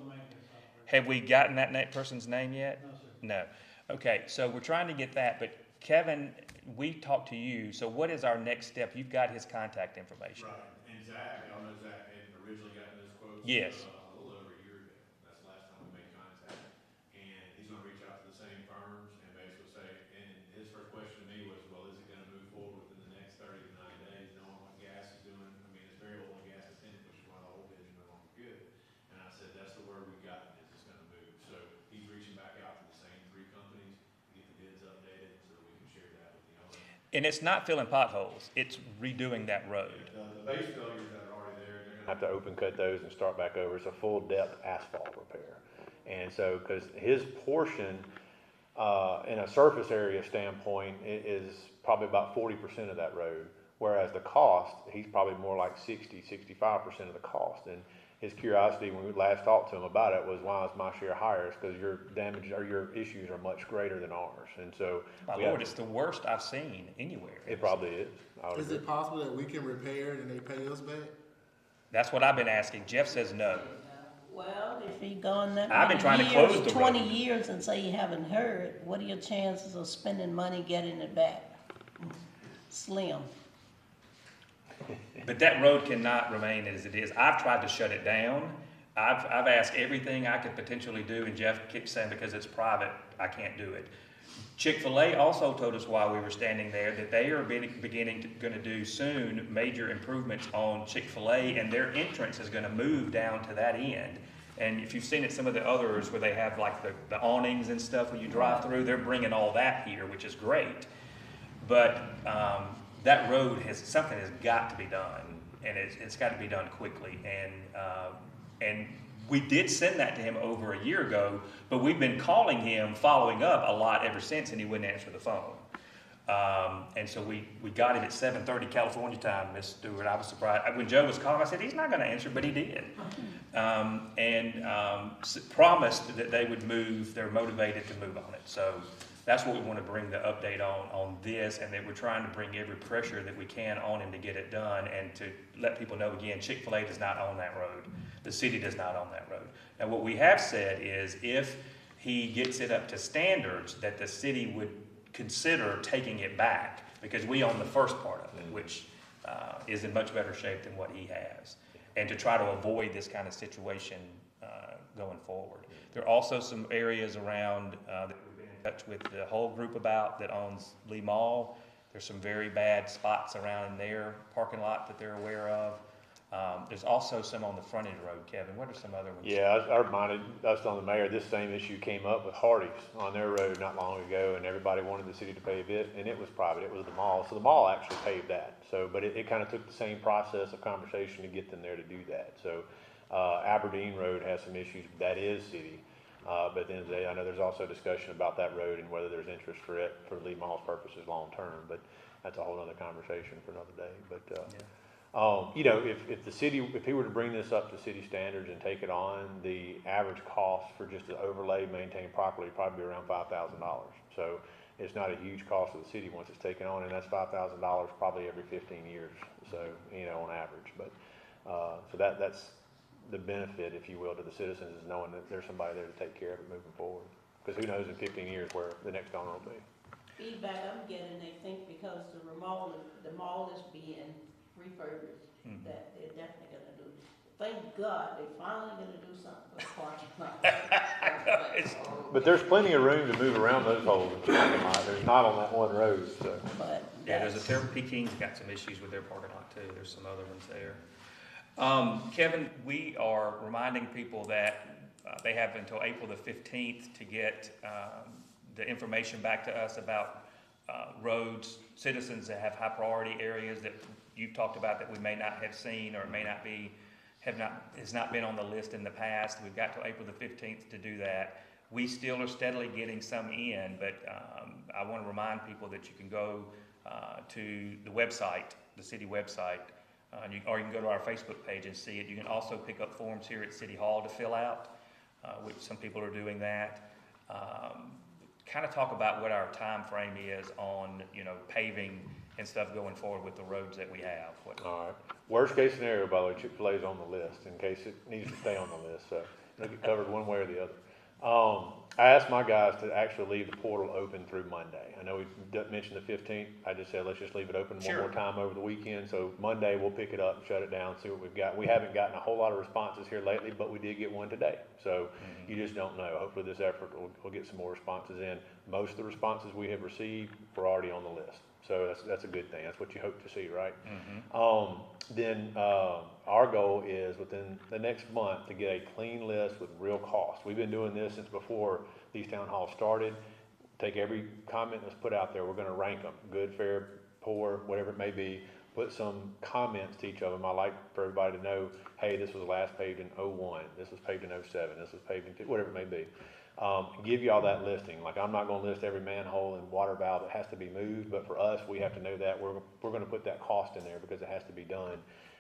Have we gotten that person's name yet? No. Okay, so we're trying to get that, but Kevin, we talked to you, so what is our next step? You've got his contact information. Right, and Zach, y'all know Zach had originally gotten this quote. Yes. A little over a year ago, that's the last time we made contact. And he's gonna reach out to the same firms and basically say, and his first question to me was, well, is it gonna move forward within the next 30 to 90 days, knowing what gas is doing? I mean, it's very low on gas at 10, which is why the whole bid's no longer good. And I said, that's the word we've gotten, is it's gonna move. So he's reaching back out to the same 3 companies to get the bids updated so that we can share that with the owner. And it's not filling potholes, it's redoing that road. The base failures that are already there, they're gonna Have to open cut those and start back over. It's a full depth asphalt repair. And so, because his portion, in a surface area standpoint, is probably about 40% of that road. Whereas the cost, he's probably more like 65% of the cost. And his curiosity when we last talked to him about it was, why is my share higher? It's because your damage or your issues are much greater than ours. And so. My we Lord, have- it's the worst I've seen anywhere. It probably is. I would Is agree. it possible that we can repair it and they pay us back? That's what I've been asking. Jeff says no. Well, if he gone that I've been many trying to years, close the 20 road. years and say you haven't heard, what are your chances of spending money getting it back? Slim. But that road cannot remain as it is. I've tried to shut it down. I've asked everything I could potentially do, and Jeff keeps saying because it's private, I can't do it. Chick-fil-A also told us while we were standing there that they are gonna do soon major improvements on Chick-fil-A, and their entrance is gonna move down to that end. And if you've seen it, some of the others where they have like the awnings and stuff when you drive through, they're bringing all that here, which is great. But, that road something has got to be done, and it's got to be done quickly. And we did send that to him over a year ago, but we've been calling him, following up a lot ever since, and he wouldn't answer the phone. And so we got him at 7:30 California time, Miss Stewart. I was surprised. When Joe was calling, I said, he's not gonna answer, but he did. Promised that they would move, they're motivated to move on it. So that's what we want to bring the update on this, and that we're trying to bring every pressure that we can on him to get it done, and to let people know again, Chick-fil-A does not own that road. The city does not own that road. Now, what we have said is if he gets it up to standards, that the city would consider taking it back, because we own the first part of it, which is in much better shape than what he has, and to try to avoid this kind of situation going forward. There are also some areas around that we've been in touch with the whole group about that owns Lee Mall. There's some very bad spots around in their parking lot that they're aware of. There's also some on the frontage road, Kevin. What are some other ones? Yeah, I reminded us on the mayor, this same issue came up with Hardee's on their road not long ago, and everybody wanted the city to pave it, and it was private, it was the mall, so the mall actually paved that. So, but it kind of took the same process of conversation to get them there to do that. So, Aberdeen Road has some issues, that is city. But at the end of the day, I know there's also discussion about that road and whether there's interest for it, for Lee Mall's purposes long-term, but that's a whole other conversation for another day, but, you know, if the city, if he were to bring this up to city standards and take it on, the average cost for just the overlay maintained properly would probably be around $5,000. So it's not a huge cost to the city once it's taken on, and that's $5,000 probably every 15 years. So, you know, on average, but, so that's the benefit, if you will, to the citizens, is knowing that there's somebody there to take care of it moving forward. Because who knows in 15 years where the next owner will be. Feedback I'm getting, they think because the mall is being refurbished, that they're definitely gonna do. Thank God, they're finally gonna do something with parking lot. But there's plenty of room to move around those holes in the parking lot. There's not on that one road, so. But Yeah, there's that's- Peking's got some issues with their parking lot too. There's some other ones there. Kevin, we are reminding people that they have until April the 15th to get the information back to us about roads, citizens that have high priority areas that you've talked about that we may not have seen or may not be, has not been on the list in the past. We've got till April the 15th to do that. We still are steadily getting some in, but I want to remind people that you can go to the website, the city website, or you can go to our Facebook page and see it. You can also pick up forms here at City Hall to fill out, which some people are doing that. Kind of talk about what our time frame is on, paving and stuff going forward with the roads that we have. All right. Worst case scenario, by the way, Chick-fil-A's on the list in case it needs to stay on the list, so it'll get covered one way or the other. I asked my guys to actually leave the portal open through Monday. I know we mentioned the 15th. I just said, let's just leave it open one more time over the weekend. So Monday, we'll pick it up, shut it down, see what we've got. We haven't gotten a whole lot of responses here lately, but we did get one today. So you just don't know. Hopefully this effort will get some more responses in. Most of the responses we have received were already on the list. So that's a good thing. That's what you hope to see, right? Then our goal is within the next month to get a clean list with real cost. We've been doing this since before these town halls started. Take every comment that's put out there. We're going to rank them, good, fair, poor, whatever it may be. Put some comments to each of them. I like for everybody to know, hey, this was last paved in 01. This was paved in 07. This was paved in, whatever it may be. Give you all that listing. Like, I'm not going to list every manhole and water valve that has to be moved, but for us, we have to know that. We're going to put that cost in there because it has to be done.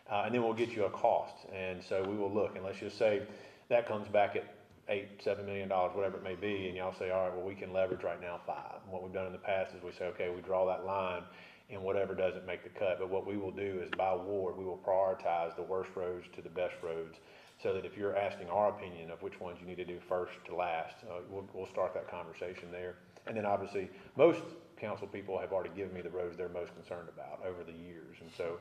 And then we'll get you a cost. And so we will look, and let's just say that comes back at $8-7 million, whatever it may be, and y'all say, all right, well, we can leverage right now 5. And what we've done in the past is we say, okay, we draw that line, and whatever doesn't make the cut. But what we will do is by ward, we will prioritize the worst roads to the best roads, so that if you're asking our opinion of which ones you need to do first to last, we'll start that conversation there. And then obviously, most council people have already given me the roads they're most concerned about over the years. And so,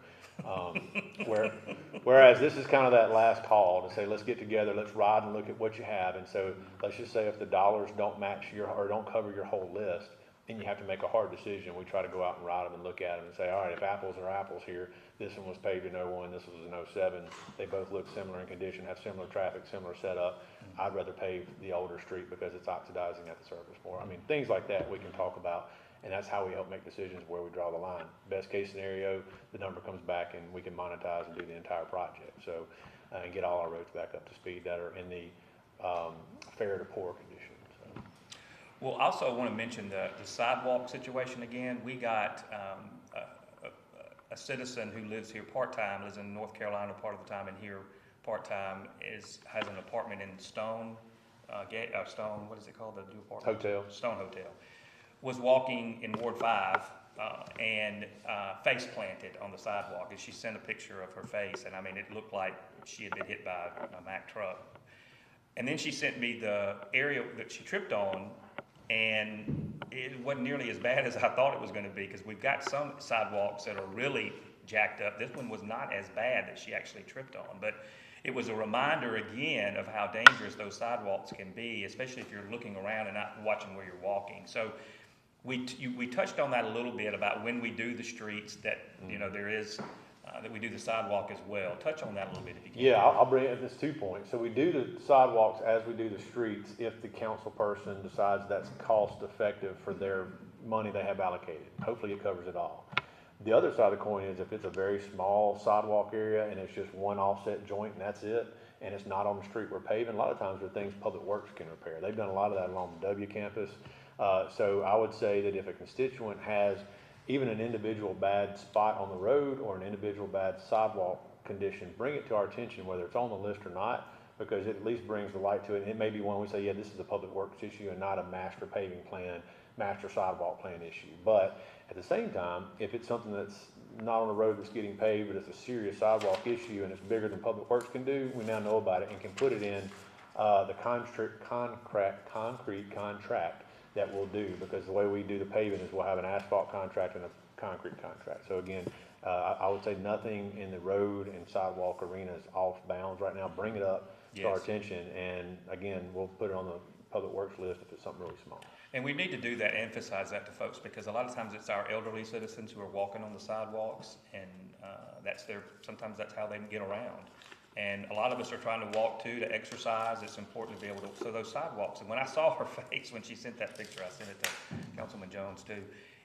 whereas this is kind of that last call to say, let's get together, let's ride and look at what you have. And so let's just say if the dollars don't match or don't cover your whole list, and you have to make a hard decision, we try to go out and ride them and look at them and say, all right, if apples are apples here, this one was paved in 01, this was in 07, they both look similar in condition, have similar traffic, similar setup. I'd rather pave the older street because it's oxidizing at the surface more. I mean, things like that we can talk about, and that's how we help make decisions where we draw the line. Best case scenario, the number comes back and we can monetize and do the entire project. So, and get all our roads back up to speed that are in the fair to poor condition. So. Well, also I want to mention the sidewalk situation again. We got a citizen who lives here part-time, lives in North Carolina part of the time, and here part-time has an apartment in Stone, Stone, what is it called, the new apartment? Hotel. Stone Hotel. Was walking in Ward 5 and face planted on the sidewalk, and she sent a picture of her face, and I mean, it looked like she had been hit by a Mack truck. And then she sent me the area that she tripped on, and it wasn't nearly as bad as I thought it was going to be, because we've got some sidewalks that are really jacked up. This one was not as bad that she actually tripped on, but it was a reminder again of how dangerous those sidewalks can be, especially if you're looking around and not watching where you're walking. So we touched on that a little bit about when we do the streets that, there is, that we do the sidewalk as well. Touch on that a little bit if you can. Yeah, I'll bring it, there's 2 points. So we do the sidewalks as we do the streets if the council person decides that's cost effective for their money they have allocated. Hopefully it covers it all. The other side of the coin is if it's a very small sidewalk area and it's just one offset joint and that's it, and it's not on the street we're paving, a lot of times there are things Public Works can repair. They've done a lot of that along the W campus. So I would say that if a constituent has even an individual bad spot on the road or an individual bad sidewalk condition, bring it to our attention, whether it's on the list or not, because it at least brings the light to it. And it may be one we say, yeah, this is a Public Works issue and not a master paving plan, master sidewalk plan issue. But at the same time, if it's something that's not on the road that's getting paved, but it's a serious sidewalk issue and it's bigger than Public Works can do, we now know about it and can put it in the concrete contract that we'll do, because the way we do the paving is we'll have an asphalt contract and a concrete contract. So again, I would say nothing in the road and sidewalk arena is off bounds right now. Bring it up to our attention, and again, we'll put it on the Public Works list if it's something really small. And we need to do that, emphasize that to folks, because a lot of times it's our elderly citizens who are walking on the sidewalks, and sometimes that's how they can get around. And a lot of us are trying to walk too, to exercise. It's important to be able to, so those sidewalks, and when I saw her face when she sent that picture, I sent it to Councilman Jones too,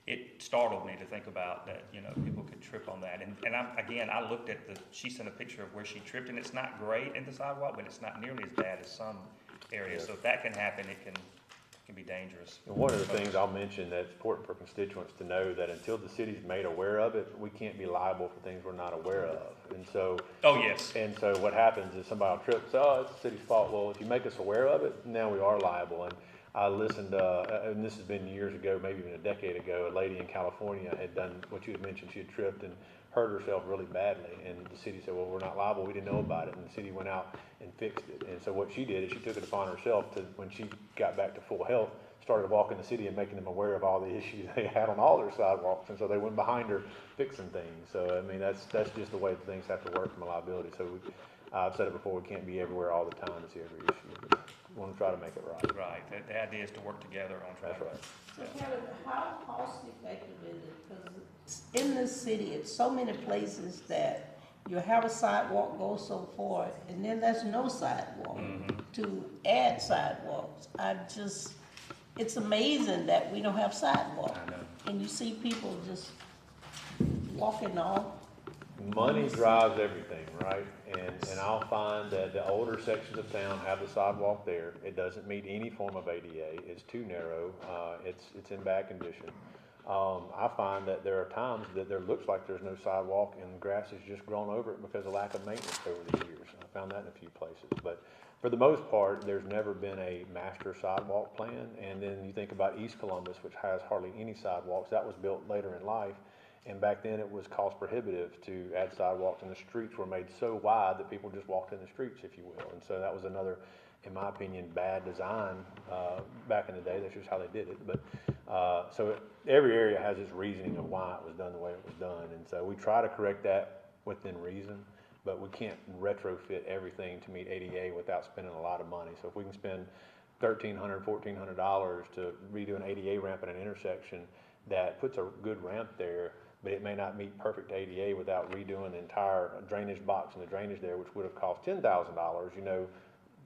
it startled me to think about that, people could trip on that. And I looked at she sent a picture of where she tripped, and it's not great in the sidewalk, but it's not nearly as bad as some area. So if that can happen, it can be dangerous. And one of the things I'll mention that's important for constituents to know that until the city's made aware of it, we can't be liable for things we're not aware of. And so, Oh, yes. and so what happens is somebody will trip and say, oh, it's the city's fault. Well, if you make us aware of it, now we are liable. And I listened, and this has been years ago, maybe even a decade ago, a lady in California had done what you had mentioned. She had tripped and hurt herself really badly. And the city said, well, we're not liable. We didn't know about it. And the city went out and fixed it. And so what she did is she took it upon herself to, when she got back to full health, started walking the city and making them aware of all the issues they had on all their sidewalks. And so they went behind her fixing things. So, I mean, that's just the way things have to work from a liability. So I've said it before, we can't be everywhere all the time to see every issue. But we want to try to make it right. Right. The idea is to work together on trying That's to. right. So Kevin, how cost effective is it? Because in this city, it's so many places that you have a sidewalk go so far, and then there's no sidewalk. To add sidewalks, it's amazing that we don't have sidewalks. I know. And you see people just walking off. Money drives everything, right? And I'll find that the older sections of town have the sidewalk there. It doesn't meet any form of ADA. It's too narrow. It's in bad condition. I find that there are times that there looks like there's no sidewalk and the grass has just grown over it because of lack of maintenance over the years. I found that in a few places. But for the most part, there's never been a master sidewalk plan. And then you think about East Columbus, which has hardly any sidewalks. That was built later in life. And back then it was cost prohibitive to add sidewalks, and the streets were made so wide that people just walked in the streets, if you will. And so that was another, in my opinion, bad design back in the day. That's just how they did it. But so every area has its reasoning of why it was done the way it was done. And so we try to correct that within reason, but we can't retrofit everything to meet ADA without spending a lot of money. So if we can spend $1,300, $1,400 to redo an ADA ramp at an intersection that puts a good ramp there, but it may not meet perfect ADA without redoing the entire drainage box and the drainage there, which would have cost $10,000,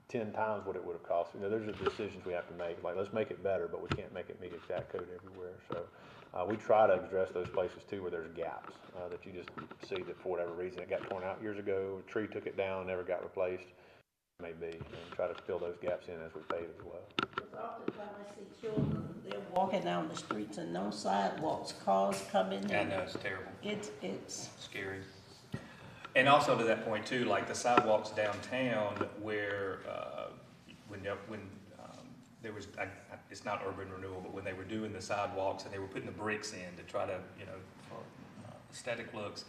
10 times what it would have cost. Those are the decisions we have to make. Like, let's make it better, but we can't make it meet exact code everywhere. So we try to address those places too where there's gaps that you just see that for whatever reason it got torn out years ago, a tree took it down, never got replaced, maybe, and try to fill those gaps in as we pave as well. Because oftentimes I see children, they're walking down the streets and no sidewalks, cars coming in. I know, it's terrible. It's Scary. And also to that point too, like the sidewalks downtown where, when there was, it's not urban renewal, but when they were doing the sidewalks and they were putting the bricks in to try to, for aesthetic looks,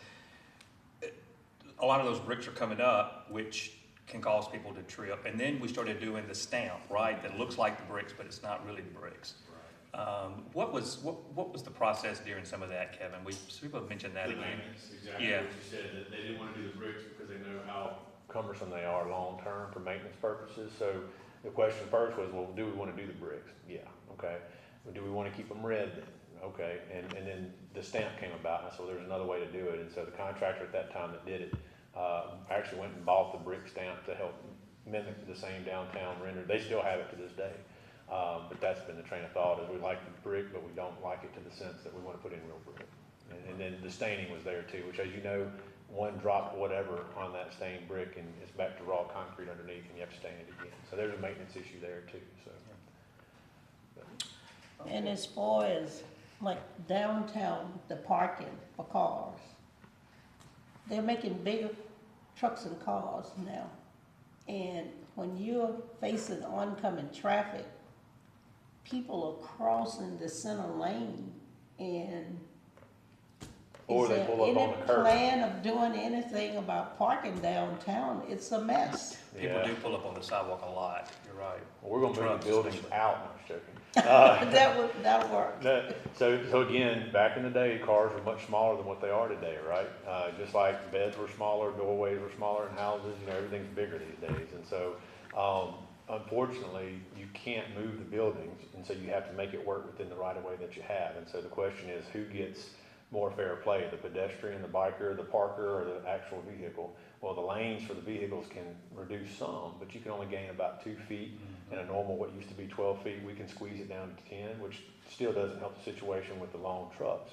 a lot of those bricks are coming up, which can cause people to trip. And then we started doing the stamp, right, that looks like the bricks, but it's not really the bricks. What was the process during some of that, Kevin? People have mentioned that The again. maintenance, exactly Yeah. what you said, that they didn't want to do the bricks because they know how. Cumbersome they are long-term for maintenance purposes. So the question first was, well, do we want to do the bricks? Yeah, okay. Well, do we want to keep them red then? Okay, and then the stamp came about, and I said, well, there's another way to do it. And so the contractor at that time that did it, actually went and bought the brick stamp to help mimic the same downtown render. They still have it to this day. But that's been the train of thought, is we like the brick, but we don't like it to the sense that we want to put in real brick. And then the staining was there too, which, as you know, one drop whatever on that stained brick and it's back to raw concrete underneath and you have to stain it again. So there's a maintenance issue there too, so. And as far as like downtown, the parking for cars, they're making bigger trucks and cars now. And when you're facing oncoming traffic, people are crossing the center lane, and Or is they there pull up any on the curb. plan of doing anything about parking downtown? It's a mess. People Yeah. do pull up on the sidewalk a lot, you're right. Well, we're gonna move Trucks the buildings especially. out, no, I'm just joking. That'll work. So again, back in the day, cars were much smaller than what they are today, right? Just like beds were smaller, doorways were smaller in houses, everything's bigger these days. And so, unfortunately, you can't move the buildings, and so you have to make it work within the right of way that you have. And so the question is, who gets more fair play, the pedestrian, the biker, the parker, or the actual vehicle? Well, the lanes for the vehicles can reduce some, but you can only gain about 2 feet. And a normal, what used to be 12 feet, we can squeeze it down to 10, which still doesn't help the situation with the long trucks.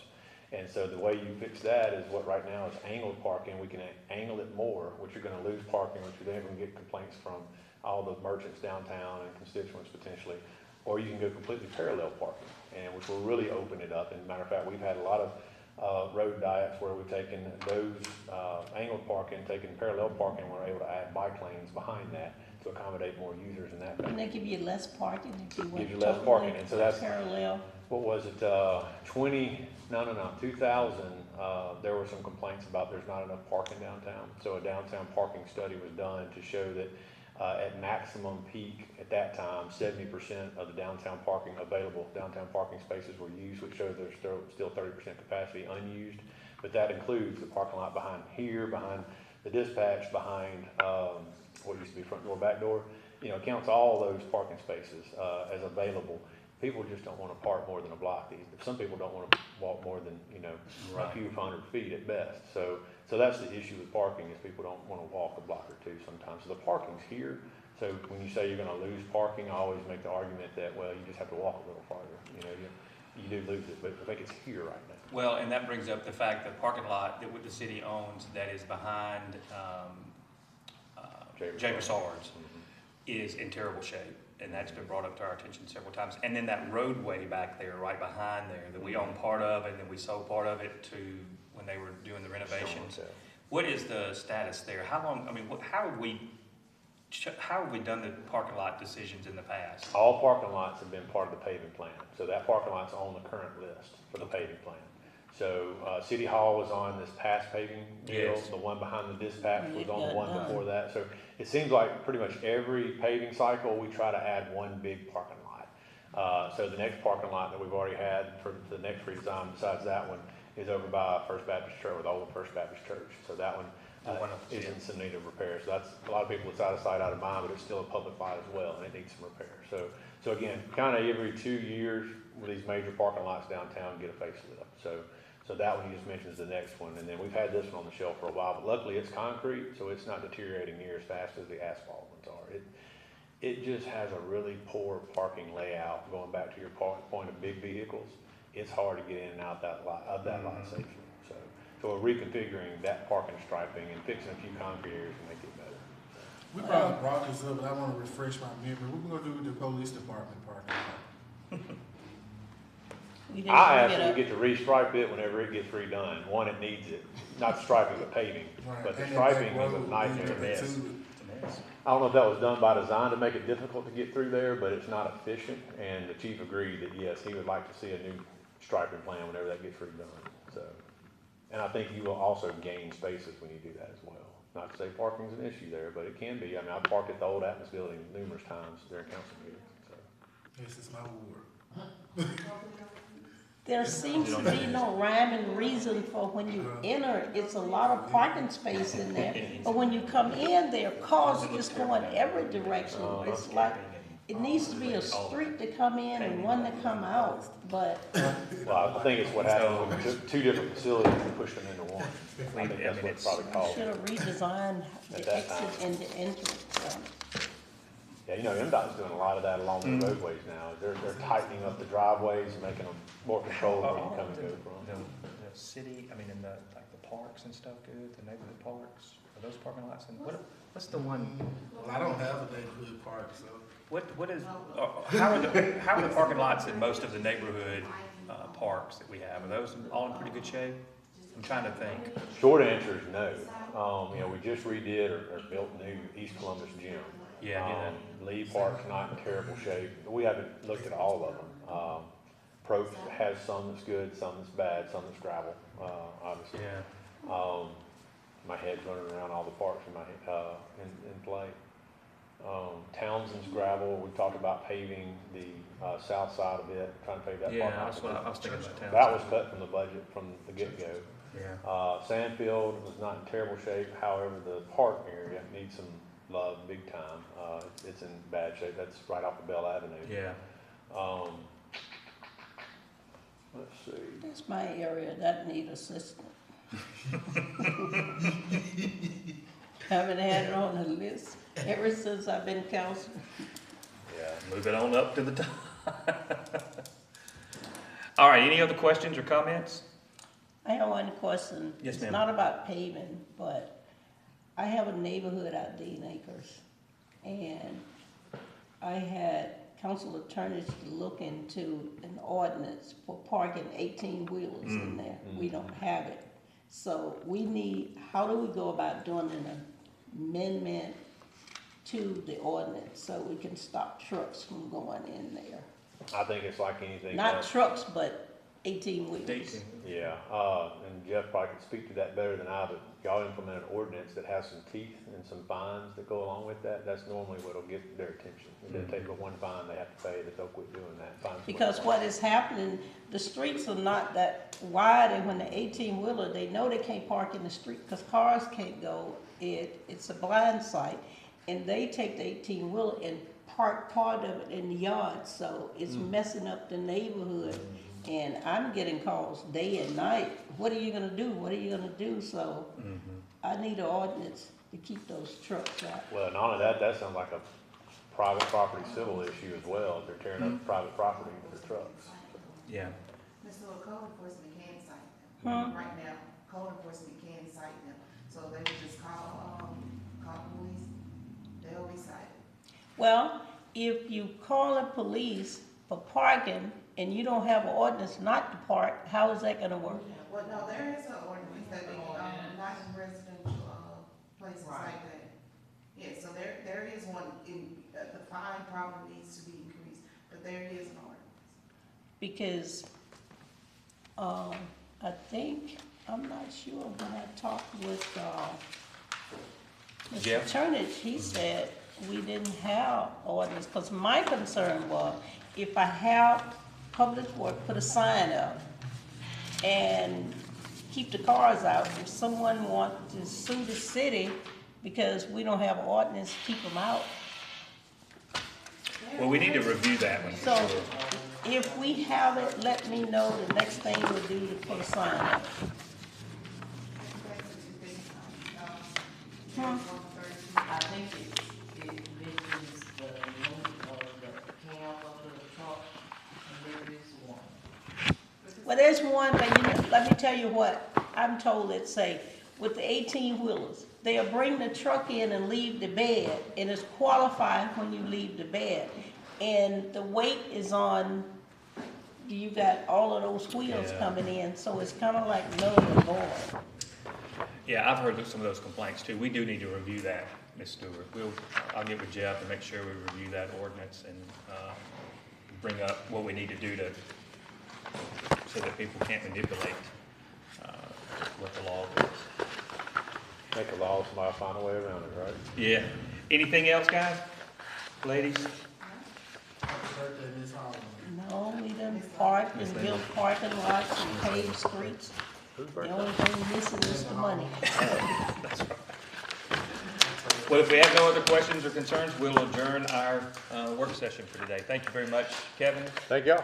And so the way you fix that is what right now is angled parking. We can angle it more, which you're gonna lose parking, which you're then gonna get complaints from all the merchants downtown and constituents potentially. Or you can go completely parallel parking, and which will really open it up. And matter of fact, we've had a lot of road diets where we've taken those angled parking, taken parallel parking, and we're able to add bike lanes behind that to accommodate more users in that. And they give you less parking if you Gives went you less parking, totally and so that's, parallel. what was it, 2000, there were some complaints about there's not enough parking downtown. So a downtown parking study was done to show that at maximum peak at that time, 70% of the downtown parking, available downtown parking spaces were used, which shows there's still 30% capacity unused. But that includes the parking lot behind here, behind the dispatch, behind what used to be front door, back door. You know, counts all those parking spaces as available. People just don't want to park more than a block these. Some people don't want to walk more than, you know, a few hundred feet at best. So that's the issue with parking, is people don't want to walk a block or two sometimes. So the parking's here. So when you say you're going to lose parking, I always make the argument that, well, you just have to walk a little farther. You know, you do lose it, but I think it's here right now. Well, and that brings up the fact that parking lot that the city owns that is behind Jay Broussard's is in terrible shape. And that's been brought up to our attention several times. And then that roadway back there, right behind there, that we own part of, and then we sold part of it to when they were doing the renovations. What is the status there? How long, I mean, how have we done the parking lot decisions in the past? All parking lots have been part of the paving plan. So that parking lot's on the current list for the paving plan. So City Hall was on this past paving deal. Yes. The one behind the dispatch was It on the got one done. before that. So it seems like pretty much every paving cycle, we try to add one big parking lot. So the next parking lot that we've already had for the next redesign, besides that one, is over by First Baptist Church, or the old First Baptist Church. So that one is in some need of repair. So that's, a lot of people, it's out of sight, out of mind, but it's still a public lot as well, and it needs some repair. So again, kind of every 2 years, with these major parking lots downtown get a facelift. So that one you just mentioned is the next one, and then we've had this one on the shelf for a while, but luckily it's concrete, so it's not deteriorating near as fast as the asphalt ones are. It just has a really poor parking layout. Going back to your point of big vehicles, it's hard to get in and out that lot safely. So we're reconfiguring that parking striping and fixing a few concrete areas to make it better. We probably brought this up, but I wanna refresh my memory. What we gonna do with the police department parking lot? We didn't I bring it actually up. get to restripe it whenever it gets redone. One, it needs it, not striping, but paving. Right, But the and that back striping is a road nightmare. leading mess. to it. It's a mess. I don't know if that was done by design to make it difficult to get through there, but it's not efficient. And the chief agreed that yes, he would like to see a new striping plan whenever that gets redone. So, and I think you will also gain spaces when you do that as well. Not to say parking's an issue there, but it can be. I mean, I've parked at the old Atmos building numerous times during council meetings, so. This is my ward. There seems to be no rhyme and reason for when you enter, it's a lot of parking space in there. But when you come in, there are cars just going every direction. It's like, it needs to be a street to come in and one to come out, but Well, I think it's what happened when we took two different facilities and pushed them into one. I think that's what it's probably we called. should have redesigned At the that exit and the entrance. Yeah, you know, MDOT's doing a lot of that along the roadways now. They're tightening up the driveways and making them more controlled where you come and go from. The city, I mean, in the, like the parks and stuff, good, the neighborhood parks, are those parking lots, and what's the one, Well, I don't have a neighborhood park, so. what is, how are the parking lots in most of the neighborhood, parks that we have? Are those all in pretty good shape? I'm trying to think. Short answer is no. You know, we just redid or built new East Columbus Gym. Yeah, I knew that. Lee Park's not in terrible shape. We haven't looked at all of them. Probst has some that's good, some that's bad, some that's gravel, obviously. Yeah. My head's running around all the parks in my, in play. Townsend's gravel, we talked about paving the, south side of it, trying to pave that Yeah, parking lot. that's what I was thinking about town. That was cut from the budget from the get-go. Yeah. Sandfield was not in terrible shape, however, the park area needs some love big time. It's in bad shape, that's right off of Bell Avenue. Yeah. Let's see, That's my area, that need assistance. Haven't had it on the list ever since I've been council. Yeah, move it on up to the top. All right, any other questions or comments? I have one question. Yes, ma'am. It's not about paving, but I have a neighborhood out Dean Acres. And I had council attorneys to look into an ordinance for parking 18-wheelers in there. We don't have it. So we need, how do we go about doing an amendment to the ordinance so we can stop trucks from going in there? I think it's like anything Not else. trucks, but 18-wheelers. 18. Yeah, and Jeff probably could speak to that better than I, but y'all implement an ordinance that has some teeth and some fines that go along with that. That's normally what'll get their attention. It doesn't take but one fine they have to pay, that they'll quit doing that. Find somebody Because else. what is happening, the streets are not that wide, and when the 18-wheeler, they know they can't park in the street, because cars can't go. It's a blind sight, and they take the 18-wheeler and park part of it in the yard, so it's messing up the neighborhood. And I'm getting calls day and night, what are you gonna do, what are you gonna do? So I need an ordinance to keep those trucks out. Well, not only that, that sounds like a private property civil issue as well. If they're tearing up private property with their trucks. Yeah. Mr. Lord, code enforcement can cite Huh? them. Right now, code enforcement can cite them. So they would just call police, they'll be cited. Well, if you call the police for parking and you don't have an ordinance not to park, how is that gonna work? Well, no, there is an ordinance that they, not in residential, places like that. Yeah, so there is one, the fine probably needs to be increased, but there is an ordinance. Because, I think, I'm not sure, when I talked with, Jeff? Mr. Turnage, he said we didn't have ordinance, because my concern was, if I have Public Works put a sign up and keep the cars out, if someone wants to sue the city because we don't have an ordinance to keep them out. Well, we need to review that one for So, sure. if we have it, let me know, the next thing we'll do is put a sign up. I think it mentions the name of the cam of the truck, and there is one. Well, there's one, but you know, let me tell you what, I'm told it say, with the 18-wheelers, they'll bring the truck in and leave the bed, and it's qualified when you leave the bed. And the weight is on, you got all of those wheels Yeah. coming in, so it's kinda like null and void. Yeah, I've heard some of those complaints too. We do need to review that, Ms. Stewart. I'll get with Jeff and make sure we review that ordinance and, bring up what we need to do to, so that people can't manipulate, what the law is. Make a law, somebody find a way around it, right? Yeah. Anything else, guys? Ladies? Happy birthday, Miss Holland. No, we done parked and built parking lots and paved streets. Whose The birthday? only thing missing is the money. Well, if we have no other questions or concerns, we'll adjourn our, work session for today. Thank you very much, Kevin. Thank y'all.